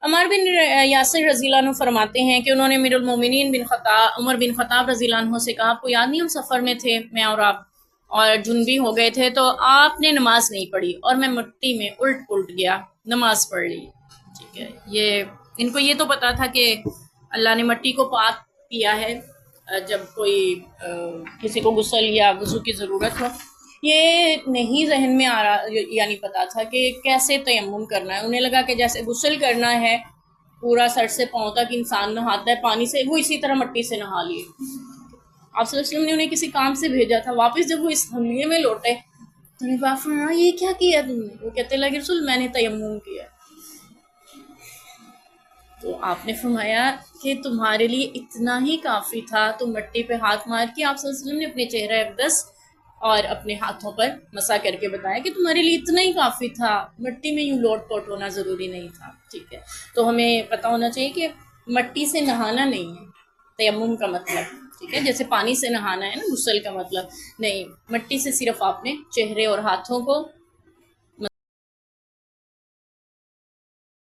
عمار بن یاسر رضی اللہ عنہ فرماتے ہیں کہ انہوں نے امیر المومنین عمر بن خطاب رضی اللہ عنہ سے کہا، آپ کو یاد نہیں ہم سفر میں تھے، میں اور آپ، اور جنبی ہو گئے تھے، تو آپ نے نماز نہیں پڑھی اور میں مٹی میں الٹ پلٹ گیا، نماز پڑھ لی۔ ٹھیک ہے، یہ ان کو یہ تو پتا تھا کہ اللہ نے مٹی کو پاک کیا ہے جب کوئی کسی کو غسل یا وضو کی ضرورت ہو، یہ نہیں ذہن میں آ رہا، یعنی پتا تھا کہ کیسے تیمم کرنا ہے۔ انہیں لگا کہ جیسے غسل کرنا ہے پورا سر سے پاؤں تک انسان نہاتا ہے پانی سے، وہ اسی طرح مٹی سے نہا لیے۔ آپ صلی اللہ علیہ وسلم نے انہیں کسی کام سے بھیجا تھا، واپس جب وہ اس حملیے میں لوٹے تو انہیں کہا، فرمایا یہ کیا کیا تم نے؟ وہ کہتے لگے رسول میں نے تیمم کیا۔ تو آپ نے فرمایا کہ تمہارے لیے اتنا ہی کافی تھا، تو مٹی پہ ہاتھ مار کے آپ صلی اللہ علیہ وسلم نے اپنے چہرہ اقدس اور اپنے ہاتھوں پر مسح کر کے بتایا کہ تمہارے لیے اتنا ہی کافی تھا، مٹی میں یوں لوٹ پوٹ ہونا ضروری نہیں تھا۔ ٹھیک ہے، تو ہمیں پتہ ہونا چاہیے کہ مٹی سے نہانا نہیں ہے تیمم کا مطلب، ٹھیک ہے، جیسے پانی سے نہانا ہے نا غسل کا مطلب، نہیں، مٹی سے صرف آپ نے چہرے اور ہاتھوں کو